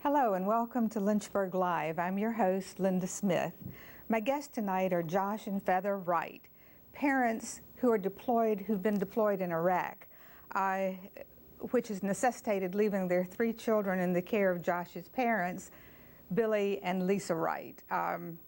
Hello and welcome to Lynchburg Live. I'm your host, Linda Smith. My guests tonight are Josh and Feather Wright, parents who've been deployed in Iraq, which has necessitated leaving their 3 children in the care of Josh's parents, Billy and Lisa Wright.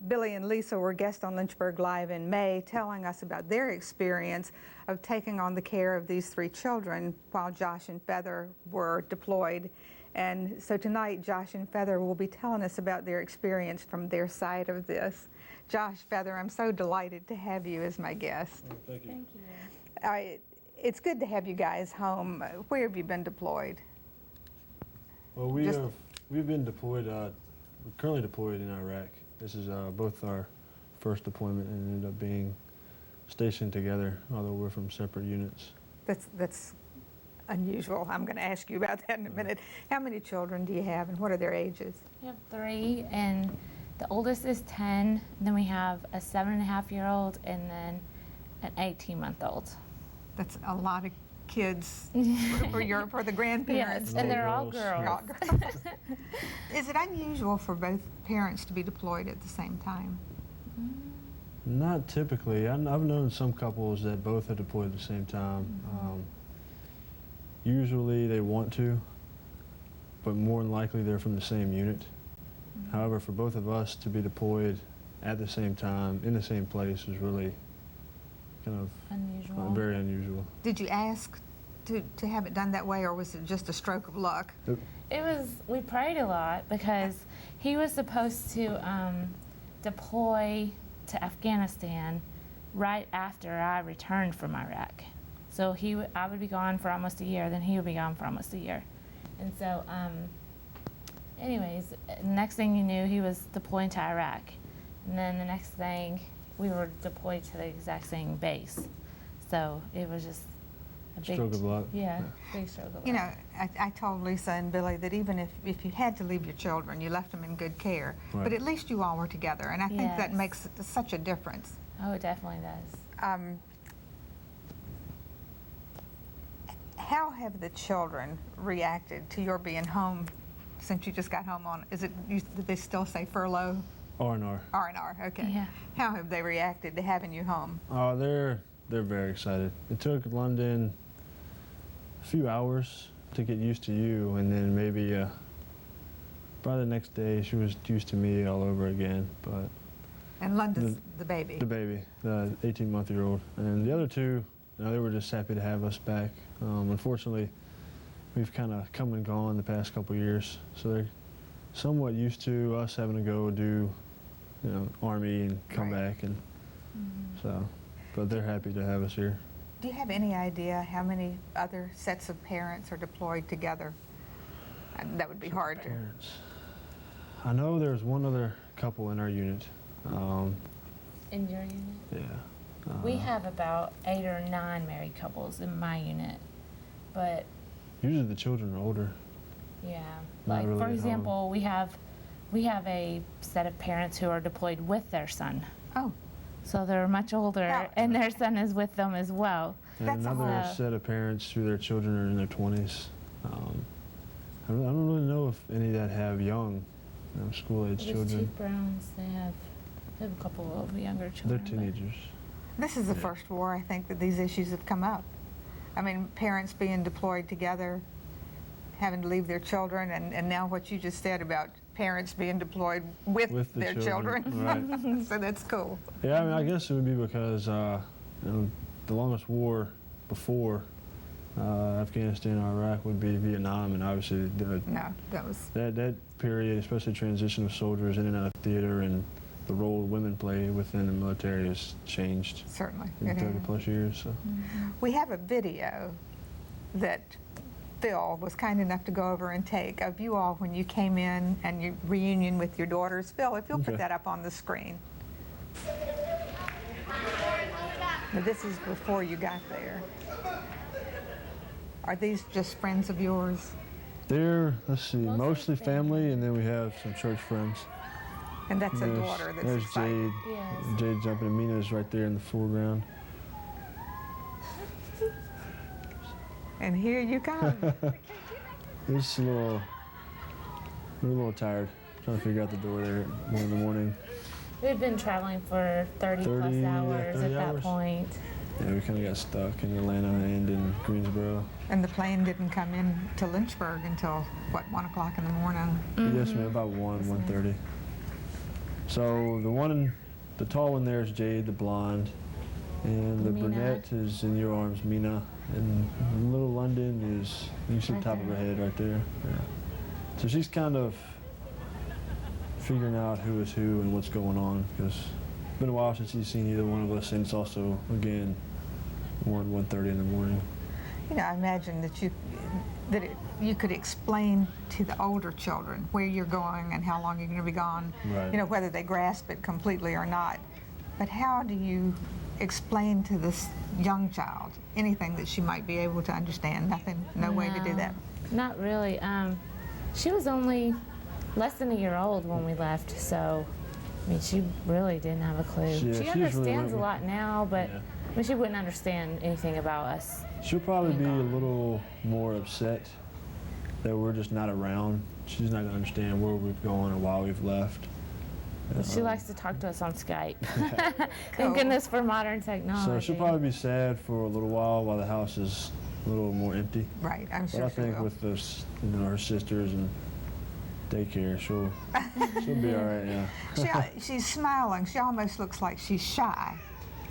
Billy and Lisa were guests on Lynchburg Live in May, telling us about their experience of taking on the care of these 3 children while Josh and Feather were deployed. And so tonight, Josh and Feather will be telling us about their experience from their side of this. Josh, Feather, I'm so delighted to have you as my guest. Oh, thank you. Thank you. It's good to have you guys home. Where have you been deployed? Well, we've been deployed. We're currently deployed in Iraq. This is both our first deployment and ended up being stationed together, although we're from separate units. That's unusual. I'm going to ask you about that in a minute. How many children do you have, and what are their ages? We have 3, and the oldest is 10. Then we have a 7.5-year-old, and then an 18-month-old. That's a lot of kids for the grandparents. Yes, and they're all girls. Is it unusual for both parents to be deployed at the same time? Not typically. I've known some couples that both have deployed at the same time. Usually they want to, but more than likely they're from the same unit. However, for both of us to be deployed at the same time, in the same place, was really kind of Unusual. very unusual. Did you ask to have it done that way, or was it just a stroke of luck? We prayed a lot because he was supposed to deploy to Afghanistan right after I returned from Iraq. So I would be gone for almost a year, then he would be gone for almost a year. And so, anyways, next thing you knew, he was deploying to Iraq. And then the next thing, we were deployed to the exact same base. So it was just a big Stroke of luck. Yeah, big stroke of luck. You know, I told Lisa and Billy that even if you had to leave your children, you left them in good care. Right. But at least you all were together, and I think that Yes. makes such a difference. Oh, it definitely does. How have the children reacted to your being home since you just got home on, did they still say furlough? R&R. R&R, okay. Yeah. How have they reacted to having you home? Oh, they're very excited. It took London a few hours to get used to you, and then maybe by the next day she was used to me all over again. But And London's the baby. The baby, the 18-month-year-old, and the other 2, they were just happy to have us back. Unfortunately, we've kind of come and gone the past couple years, so they're somewhat used to us having to go do, Army and come Right. back, and so. But they're happy to have us here. Do you have any idea how many other sets of parents are deployed together? And that would be hard to. Parents. I know there's one other couple in our unit. In your unit? Yeah. We have about 8 or 9 married couples in my unit, but Usually the children are older. yeah, Not like really for at home. example, we have a set of parents who are deployed with their son, Oh, so they're much older, Yeah. and their son is with them as well. And That's a another whole- set of parents who their children are in their 20s. I don't really know if any that have young, school-age There's children. 2 Browns. They have a couple of younger They're children. but- teenagers. this is the first war, I think, that these issues have come up. I mean, parents being deployed together, having to leave their children, and now what you just said about parents being deployed with the their children. Right. So that's cool. Yeah, I mean, I guess it would be because the longest war before Afghanistan or Iraq would be Vietnam, and obviously No, that was, that period, especially transition of soldiers in and out of theater, and the role women play within the military has changed certainly. in it 30 has. plus years. So. We have a video that Phil was kind enough to go over and take of you all when you came in and your reunion with your daughters. Phil, if you'll put Okay. that up on the screen. Now, this is before you got there. Are these just friends of yours? They're, let's see, Mostly mostly family, family. and then we have some church friends. And that's a daughter that's There's excited. Jade. Yes. Jade jumping, and Mina's right there in the foreground. And here you come. This little We were a little tired, trying to figure out the door there at 1 in the morning. We'd been traveling for 30 plus hours 30 at that hours. point. Yeah, we kind of got stuck in Atlanta and in Greensboro. And the plane didn't come in to Lynchburg until, what, 1 o'clock in the morning? Yes, ma'am, about 1:30. So the tall one there is Jade, the blonde, and the Mina. brunette is in your arms, Mina, and little London is, you see the Right top of her there. head right there. Yeah. So she's kind of figuring out who is who and what's going on, because it's been a while since she's seen either one of us, and it's also, again, 1:30 in the morning. You know, I imagine that you could explain to the older children where you're going and how long you're going to be gone, Right. you know, whether they grasp it completely or not. But how do you explain to this young child anything that she might be able to understand? Nothing, no way to do that. Not really. She was only less than a year old when we left, so I mean, she really didn't have a clue. Yeah, She she's really understands a went- lot now, but Yeah. I mean, she wouldn't understand anything about us. She'll probably be a little more upset that we're just not around. She's not going to understand where we've gone or why we've left. She likes to talk to us on Skype. Cool. Thank goodness for modern technology. So she'll probably be sad for a little while the house is a little more empty. Right, I'm But sure I she think will. with this, her sisters and daycare, she'll be all right. Yeah. She's smiling. She almost looks like she's shy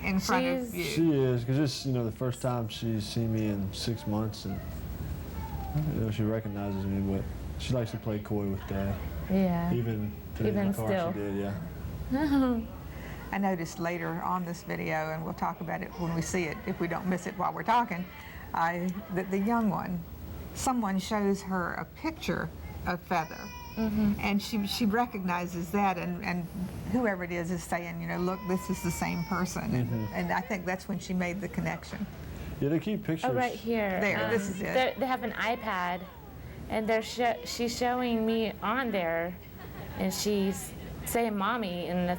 in front of you. She is, because it's the first time she's seen me in 6 months, and she recognizes me, but she likes to play coy with Dad. Yeah. Even today in the Even car still. she did, yeah. I noticed later on this video, and we'll talk about it when we see it, if we don't miss it while we're talking, that the young one, someone shows her a picture of Feather, and she recognizes that, and whoever it is saying, look, this is the same person, and I think that's when she made the connection. Yeah, they keep pictures. Oh, right here. There, this is it. They have an iPad, and she's showing me on there, and she's saying "mommy" in the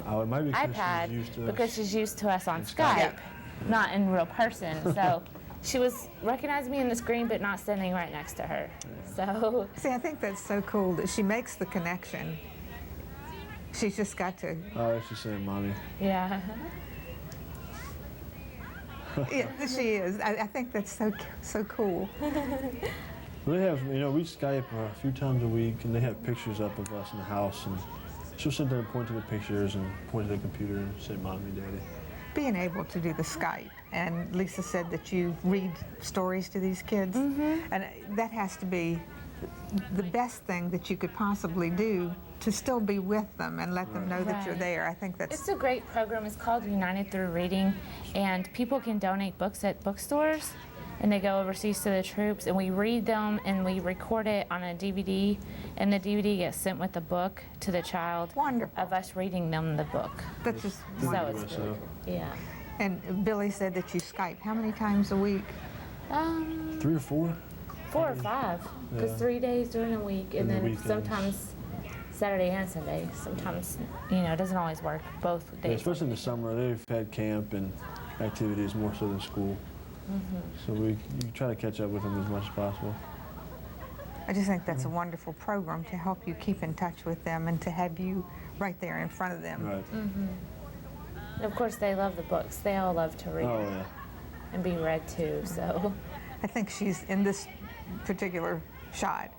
Oh, it might be iPad she's used to us. because she's used to us on Skype. Skype, not in real person. So she was recognizing me in the screen, but not standing right next to her. So See, I think that's so cool that she makes the connection. She's just got to, Oh, she's saying mommy. yeah. yeah, she is. I think that's so cool. They have, we Skype a few times a week, and they have pictures up of us in the house, and she'll sit there and point to the pictures and point to the computer and say, Mommy, Daddy. Being able to do the Skype, and Lisa said that you read stories to these kids, and that has to be the best thing that you could possibly do to still be with them and let them know that you're Right. there. I think that's It's a great program. It's called United Through Reading, and people can donate books at bookstores, and they go overseas to the troops, and we read them, and we record it on a DVD, and the DVD gets sent with the book to the child wonderful. of us reading them the book. That's just So wonderful. it's good. Yeah. And Billy said that you Skype how many times a week? 3 or 4? 4 or 5, because Yeah. 3 days during the week, and And the then weekends. sometimes Saturday and Sunday. Sometimes, it doesn't always work both Yeah, days. especially in the summer, they've had camp and activities more so than school. So you try to catch up with them as much as possible. I just think that's a wonderful program to help you keep in touch with them and to have you right there in front of them. Right. Of course, they love the books. They all love to read Oh, yeah. and be read too. So, I think she's in this particular shot.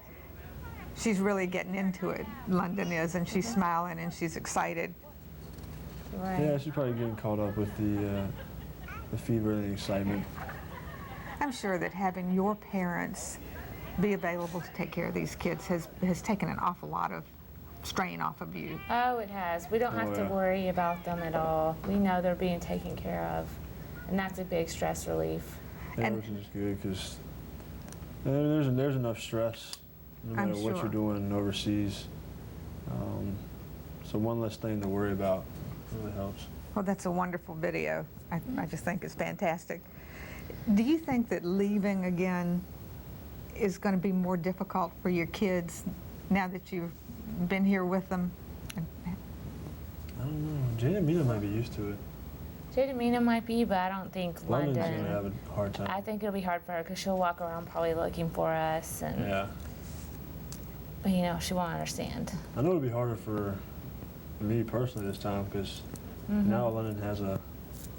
She's really getting into it. London is, and she's smiling and she's excited. right. Yeah, she's probably getting caught up with the fever and the excitement. I'm sure that having your parents be available to take care of these kids has taken an awful lot of strain off of you. Oh, it has. We don't have to yeah. worry about them at all. We know they're being taken care of, and that's a big stress relief. Yeah, And- which is good because there's enough stress no I'm matter what sure. you're doing overseas. So one less thing to worry about really helps. Well, that's a wonderful video. I just think it's fantastic. Do you think that leaving again is going to be more difficult for your kids now that you've been here with them? I don't know. Jane and Mina might be used to it. Jada Mina might be, but I don't think London's London. gonna have a hard time. I think it'll be hard for her because she'll walk around probably looking for us, and Yeah. she won't understand. I know it'll be harder for me personally this time because now London has a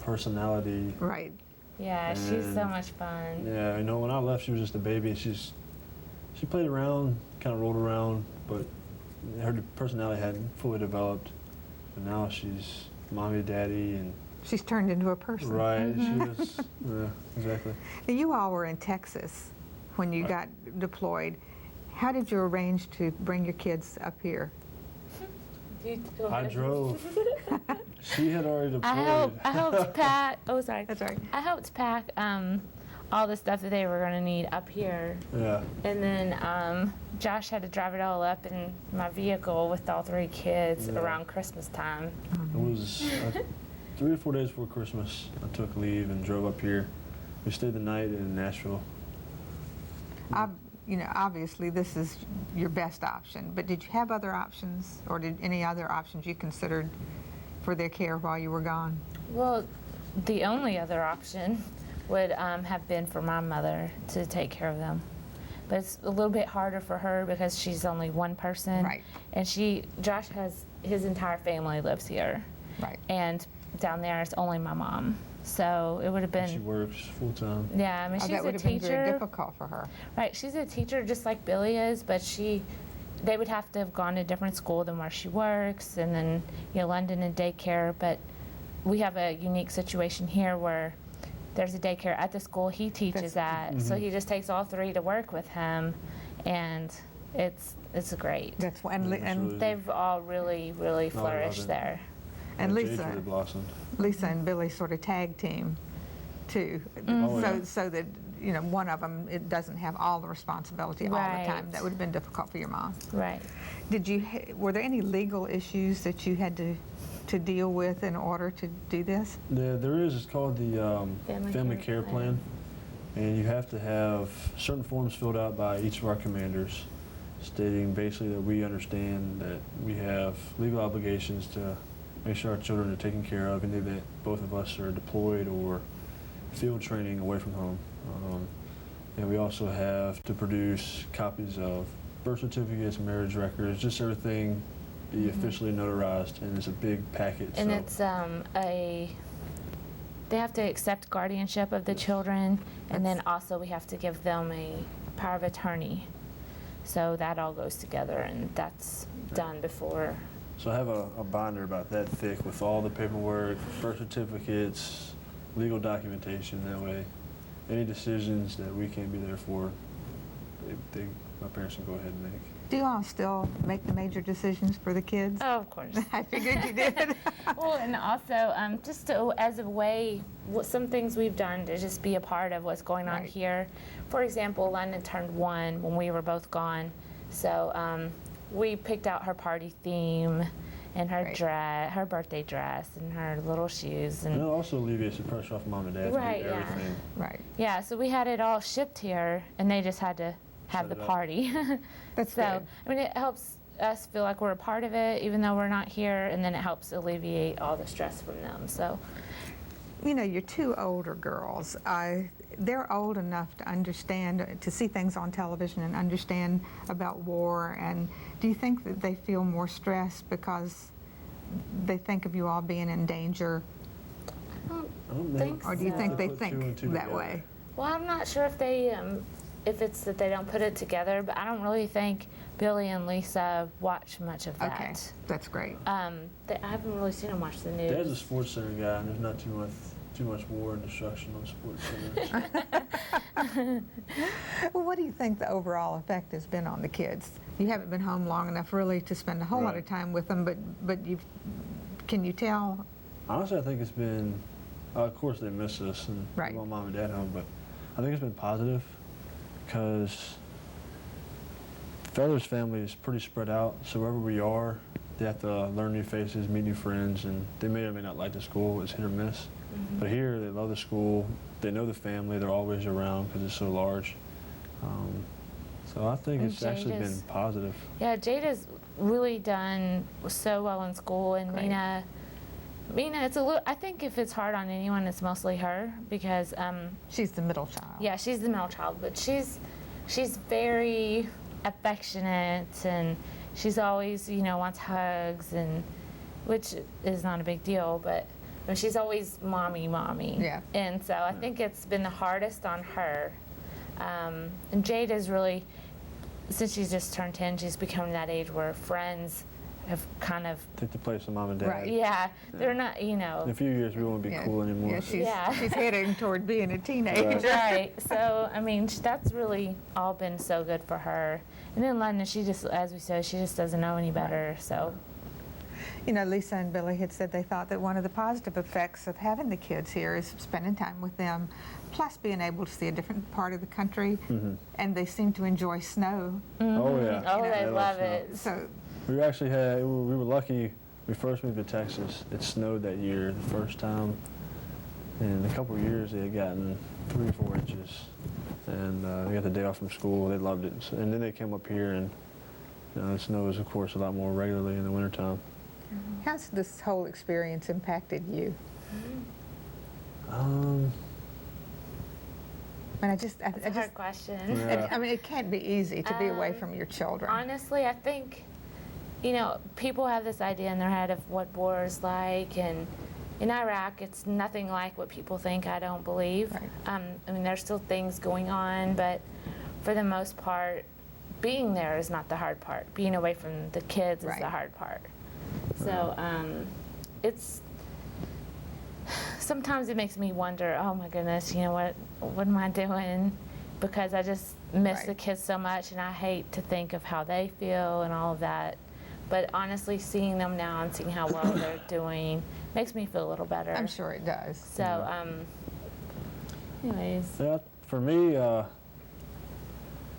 personality. Right. Yeah, she's so much fun. Yeah, when I left, she was just a baby. She played around, kind of rolled around, but her personality hadn't fully developed. And now she's mommy, daddy, and She's turned into a person. right. She was, yeah, exactly. Now, you all were in Texas when you got deployed. How did you arrange to bring your kids up here? I drove. She had already deployed. I helped pack. Oh, sorry. That's right. I helped pack all the stuff that they were going to need up here. Yeah. And then Josh had to drive it all up in my vehicle with all 3 kids around Christmas time. It was 3 or 4 days before Christmas. I took leave and drove up here. We stayed the night in Nashville. Obviously this is your best option, but did you have other options, or did any other options you considered for their care while you were gone? Well, the only other option would have been for my mother to take care of them. But it's a little bit harder for her because she's only one person. Right. And Josh has, his entire family lives here. Right. And down there it's only my mom. So it would have been. She works full time. Yeah, I mean, she's that would a have been teacher. very difficult for her. Right, she's a teacher just like Billy is, but they would have to have gone to a different school than where she works, and then London and daycare. But we have a unique situation here where there's a daycare at the school he teaches at, so he just takes all 3 to work with him, and it's great. That's why, and They've all really, really Oh, I love flourished it. there. and Jade's really blossomed. Lisa and Billy sort of tag team too, Oh, yeah. so that one of them doesn't have all the responsibility all the time. Right. That would have been difficult for your mom. Right. Were there any legal issues that you had to deal with in order to do this? There is. It's called the Family Care Plan. Plan. And you have to have certain forms filled out by each of our commanders stating basically that we understand that we have legal obligations to make sure our children are taken care of, and that both of us are deployed or field training away from home. And we also have to produce copies of birth certificates, marriage records, just everything be officially notarized, and it's a big packet. And so. it's they have to accept guardianship of the children, and then also we have to give them a power of attorney. So that all goes together, and that's done before. So I have a binder about that thick with all the paperwork, birth certificates, legal documentation. That way, any decisions that we can't be there for, my parents can go ahead and make. Do you all still make the major decisions for the kids? Oh, of course. I figured you did. Well, and also just as a way, some things we've done to just be a part of what's going on Right. here. For example, London turned 1 when we were both gone, so we picked out her party theme and her Right. dress, her birthday dress, and her little shoes, And it and also alleviates the pressure off mom and dad Right, to do yeah. everything. Right. yeah. So we had it all shipped here, and they just had to have Set the it up. party. That's So, good. I mean, it helps us feel like we're a part of it, even though we're not here, and then it helps alleviate all the stress from them. So, Your 2 older girls, they're old enough to understand, to see things on television and understand about war. And do you think that they feel more stressed because they think of you all being in danger? I don't Think Or do you so. think they put 2 and think 2 that together. way? well, I'm not sure if it's that they don't put it together, but I don't really think Billy and Lisa watch much of that. Okay, that's great. I haven't really seen them watch the news. Dad's a sports center guy, and there's not too much war and destruction on sports centers. Well, what do you think the overall effect has been on the kids? You haven't been home long enough really to spend a whole lot of Right. time with them, but can you tell? Honestly, I think it's been, of course they miss us and Right. we want mom and dad home, but I think it's been positive because Feather's family is pretty spread out, so wherever we are, they have to learn new faces, meet new friends, and they may or may not like the school. It's hit or miss. But here, they love the school. They know the family. They're always around because it's so large. So I think And it's actually Jade been is- positive. Yeah, Jade has really done so well in school, and Great. Mina, it's a little. I think if it's hard on anyone, it's mostly her because, She's the middle child. yeah, she's the middle child, but she's very affectionate, and she's always, wants hugs, and which is not a big deal, but she's always mommy. Yeah. And so I think it's been the hardest on her. And Jade is really, since she's just turned 10, she's become that age where friends have kind of Take the place of mom and dad. Right. yeah, they're not, In a few years, we won't be cool anymore. Yeah, she's heading toward being a teenager. right. So I mean, that's really all been so good for her. And then London, she just, as we said, she just doesn't know any better. So Lisa and Billy had said they thought that one of the positive effects of having the kids here is spending time with them, plus being able to see a different part of the country, and they seem to enjoy snow. Oh, yeah. oh, They they love snow. it. So, We actually we were lucky. We first moved to Texas. It snowed that year, the first time. And in a couple of years, they had gotten 3 or 4 inches. And they got the day off from school. They loved it. And then they came up here, and it snows, of course, a lot more regularly in the wintertime. how's this whole experience impacted you? I mean, That's a hard question. Yeah. I mean, it can't be easy to be away from your children. Honestly, I think, people have this idea in their head of what war is like, and in Iraq, it's nothing like what people think, I don't believe. Right. I mean, there's still things going on, but for the most part, being there is not the hard part. Being away from the kids is Right. the hard part. So it's, sometimes it makes me wonder, oh my goodness, what am I doing? Because I just miss the Right. kids so much, and I hate to think of how they feel and all of that. But honestly, seeing them now and seeing how well they're doing makes me feel a little better. I'm sure it does. So, anyways. Yeah, for me,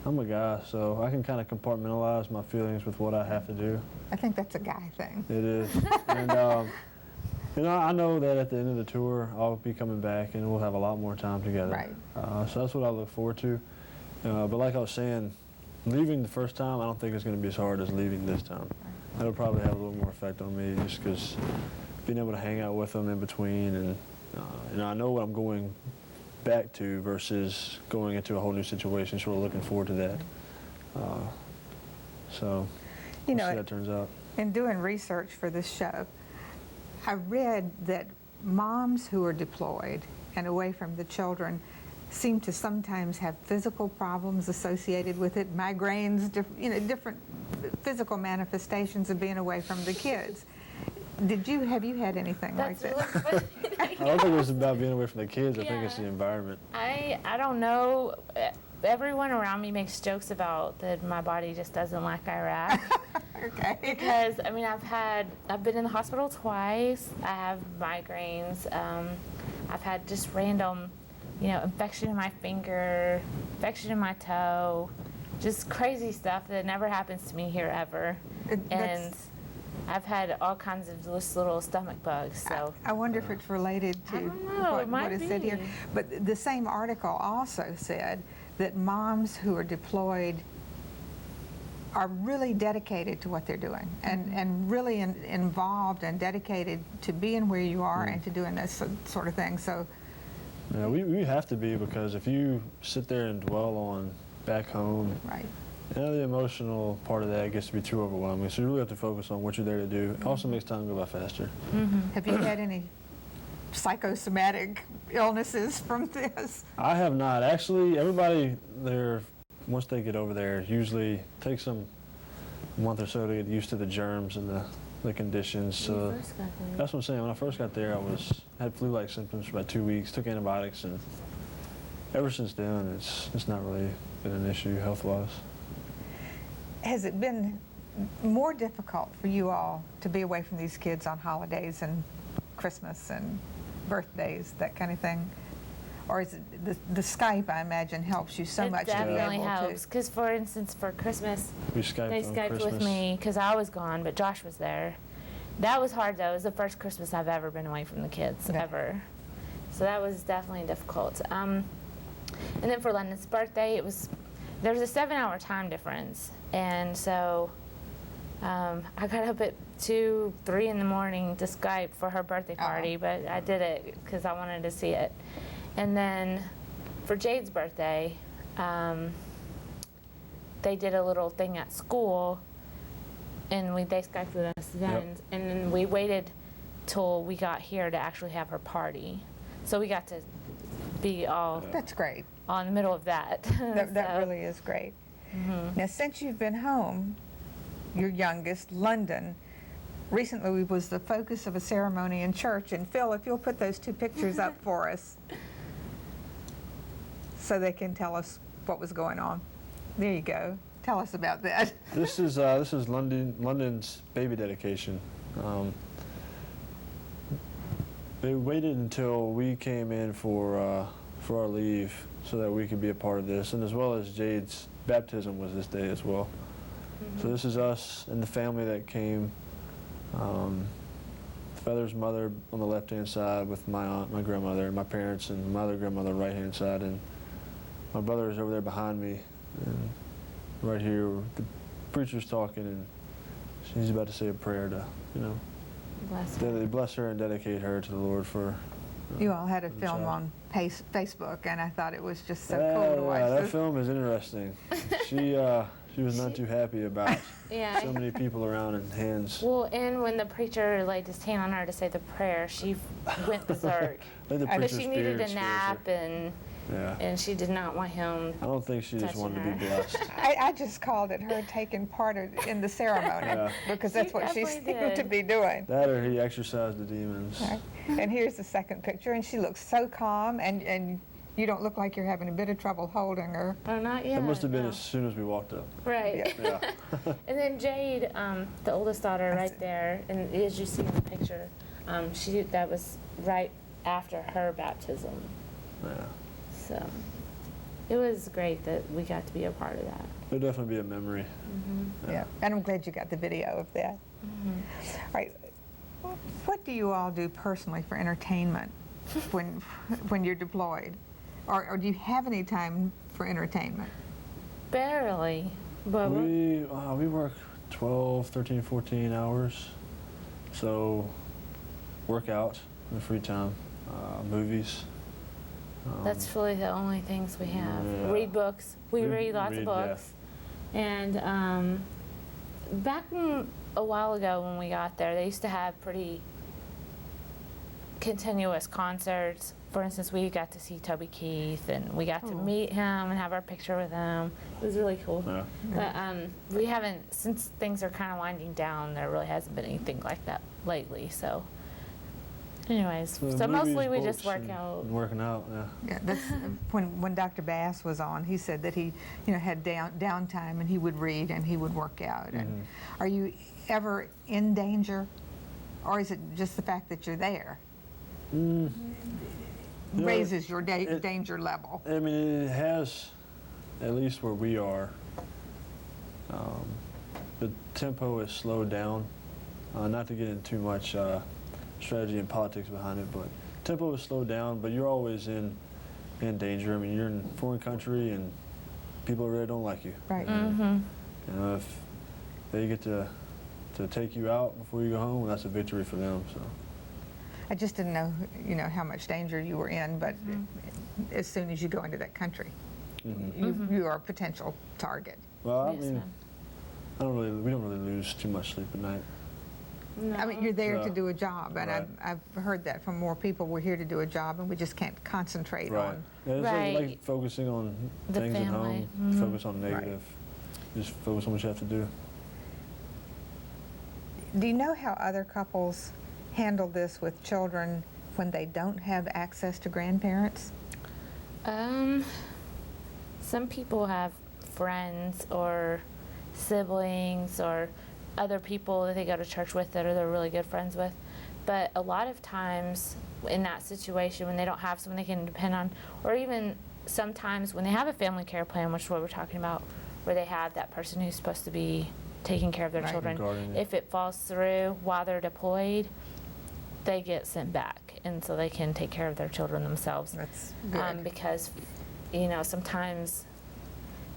I'm a guy, so I can kind of compartmentalize my feelings with what I have to do. I think that's a guy thing. It is. And, I know that at the end of the tour, I'll be coming back and we'll have a lot more time together. Right. So that's what I look forward to. But like I was saying, leaving the first time, I don't think it's going to be as hard as leaving this time. It'll probably have a little more effect on me just because being able to hang out with them in between, and I know what I'm going back to versus going into a whole new situation, so we're looking forward to that. So we'll see how it turns out. In doing research for this show, I read that moms who are deployed and away from the children seem to sometimes have physical problems associated with it, migraines, different physical manifestations of being away from the kids. Have you had anything like that? That's really funny. I don't think it's about being away from the kids. I think it's the environment. I don't know. Everyone around me makes jokes about that my body just doesn't like Iraq. Okay. Because, I mean, I've been in the hospital twice. I have migraines. I've had just random, infection in my finger, infection in my toe, just crazy stuff that never happens to me here ever. And I've had all kinds of just little stomach bugs. So I wonder if it's related to I don't know, it might what is said here. be. But the same article also said that moms who are deployed are really dedicated to what they're doing and really involved and dedicated to being where you are and to doing this sort of thing. So Yeah, we have to be, because if you sit there and dwell on back home, right. the emotional part of that gets to be too overwhelming. So you really have to focus on what you're there to do. It also makes time go by faster. Have you had any psychosomatic illnesses from this? I have not. Actually, everybody there, once they get over there, usually takes them a month or so to get used to the germs and the conditions. So that's what I'm saying. When I first got there, I had flu-like symptoms for about 2 weeks, took antibiotics, and ever since then, it's not really been an issue health-wise. Has it been more difficult for you all to be away from these kids on holidays and Christmas and birthdays, that kind of thing? Or is it the Skype, I imagine, helps you so much to be able to... It definitely helps. Because, for instance, for Christmas, We Skyped they on Skyped Christmas. with me because I was gone, but Josh was there. That was hard, though. It was the first Christmas I've ever been away from the kids, Yeah. ever. So that was definitely difficult. And then for London's birthday, there was a 7-hour time difference. And so I got up at 2, 3 in the morning to Skype for her birthday party, but I did it because I wanted to see it. And then for Jade's birthday, they did a little thing at school, and they Skyped with us then, and then we waited till we got here to actually have her party. So we got to be all That's great. in the middle of that. That So, really is great. Now, since you've been home, your youngest, London, recently was the focus of a ceremony in church. And Phil, if you'll put those two pictures up for us so they can tell us what was going on. There you go. Tell us about that. This is London's baby dedication. They waited until we came in for our leave so that we could be a part of this, and as well as Jade's baptism was this day as well. So this is us and the family that came. Feather's mother on the left-hand side with my aunt, my grandmother, and my parents, and my other grandmother right-hand side, and my brother is over there behind me, and right here the preacher's talking, and she's about to say a prayer to, bless her. bless her and dedicate her to the Lord for. You all had a the film child. on Facebook, and I thought it was just so cool to watch. That This. film is interesting. She was not too happy about Yeah. so many people around and hands. Well, and when the preacher laid his hand on her to say the prayer, she went berserk. Let the But preacher's she needed spirit a scares nap, her. Yeah. and she did not want him. I don't think she just touching wanted to be her. blessed. I just called it her taking part in the ceremony Yeah. because that's She what she definitely seemed to did. be doing. That or he exorcised the demons. Right. And here's the second picture, and she looks so calm, and you don't look like you're having a bit of trouble holding her. Oh, not yet. That must have been no. as soon as we walked up. Right. Yeah. And then Jade, the oldest daughter, That's right there, and as you see in the picture, that was right after her baptism. Yeah. So it was great that we got to be a part of that. There'll definitely be a memory. Yeah. And I'm glad you got the video of that. All right. What do you all do personally for entertainment when you're deployed? Or do you have any time for entertainment? Barely, but We work 12, 13, 14 hours. So work out in the free time, movies. that's really the only things we have. Yeah. Read books. We read lots read, of books. And back a while ago when we got there, they used to have pretty continuous concerts. For instance, we got to see Toby Keith, and we got to meet him and have our picture with him. It was really cool. Yeah. But we haven't, since things are kind of winding down, there really hasn't been anything like that lately. So anyways, so movies, mostly we just books, work and out. working out, yeah. Yeah, that's when Dr. Bass was on, he said that he, had downtime and he would read and he would work out. And are you ever in danger, or is it just the fact that you're there raises your danger level? I mean, it has, at least where we are, the tempo is slowed down. Not to get into too much strategy and politics behind it, but tempo is slowed down, but you're always in danger. I mean, you're in a foreign country and people really don't like you. Right. And, if they get to take you out before you go home, that's a victory for them. So. I just didn't know, how much danger you were in, but as soon as you go into that country, you are a potential target. Well, I Yes, mean, ma'am. we don't really lose too much sleep at night. No. I mean, you're there to Yeah. do a job, and Right. I've heard that from more people. We're here to do a job, and we just can't concentrate Right. on. Yeah, it's Right. like focusing on The things at family. home, focus on negative, just focus on what you have to do. Do you know how other couples handle this with children when they don't have access to grandparents? Some people have friends or siblings or other people that they go to church with that they're really good friends with. But a lot of times in that situation, when they don't have someone they can depend on, or even sometimes when they have a family care plan, which is what we're talking about, where they have that person who's supposed to be taking care of their Right. children, Guardian. if it falls through while they're deployed, they get sent back, and so they can take care of their children themselves. That's good. Because, sometimes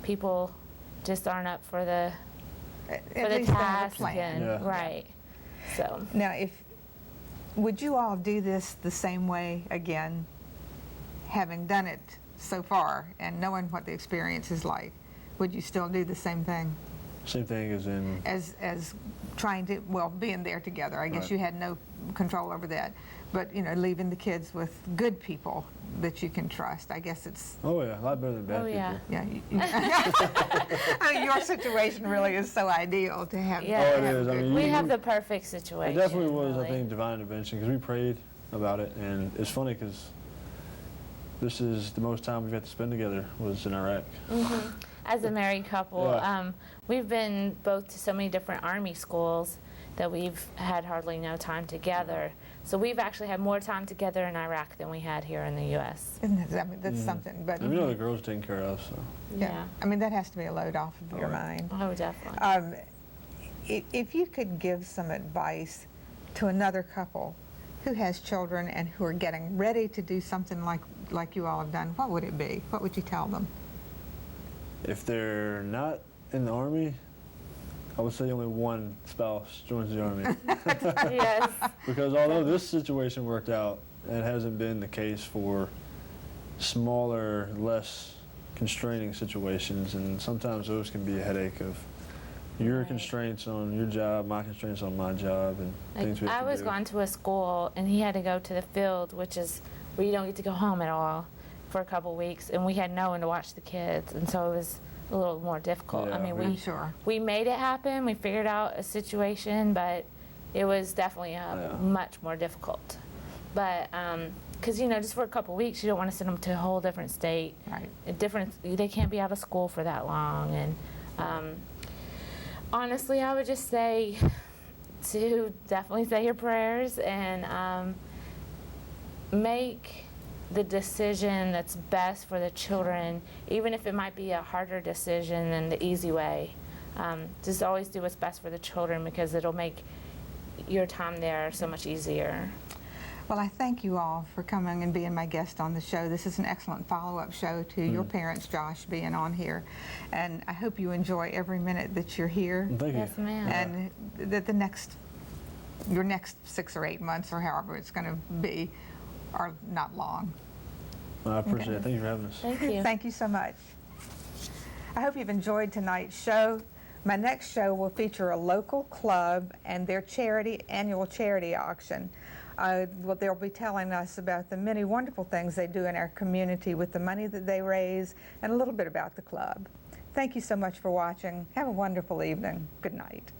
people just aren't up for the At least they have a task, plan. and Yeah. right. So Now, would you all do this the same way again, having done it so far and knowing what the experience is like? would you still do the same thing Same thing as in, as trying to, well, being there together? I guess Right. you had no control over that. But, you know, leaving the kids with good people that you can trust. I guess it's, oh yeah, a lot better than bad Oh, people. yeah. I mean, your situation really is so ideal to have. Yeah. Oh, it have is. I good mean, We you- have the perfect situation. It definitely was, really. I think, divine intervention, because we prayed about it, and it's funny because this is the most time we've had to spend together was in Iraq. As a married couple, Yeah. we've been both to so many different Army schools that we've had hardly no time together. So we've actually had more time together in Iraq than we had here in the U.S. Isn't it? I mean, that's something. But And we know the girls taken care of, so. yeah, I mean, that has to be a load off of your Right. mind. Oh, definitely. If you could give some advice to another couple who has children and who are getting ready to do something like you all have done, what would it be? What would you tell them? If they're not in the Army, I would say only one spouse joins the Army. Yes. Because although this situation worked out, it hasn't been the case for smaller, less constraining situations, and sometimes those can be a headache of your Right. constraints on your job, my constraints on my job, and things we Like, have I to was do. going to a school and he had to go to the field, which is where you don't get to go home at all for a couple weeks, and we had no one to watch the kids, and so it was a little more difficult. I Yeah, mean, I'm sure. we made it happen. We figured out a situation, but it was definitely Yeah. much more difficult. But because you know, just for a couple weeks, you don't want to send them to a whole different state. Right. They can't be out of school for that long. And honestly, I would just say to definitely say your prayers and make the decision that's best for the children, even if it might be a harder decision than the easy way. Just always do what's best for the children, because it'll make your time there so much easier. Well, I thank you all for coming and being my guest on the show. This is an excellent follow-up show to your parents, Josh, being on here. And I hope you enjoy every minute that you're here. Thank you. Yes, ma'am. And that your next 6 or 8 months, or however it's going to be, are not long. I appreciate it. Thank you for having us. Thank you. Thank you so much. I hope you've enjoyed tonight's show. My next show will feature a local club and their annual charity auction. Well, they'll be telling us about the many wonderful things they do in our community with the money that they raise, and a little bit about the club. Thank you so much for watching. Have a wonderful evening. Good night.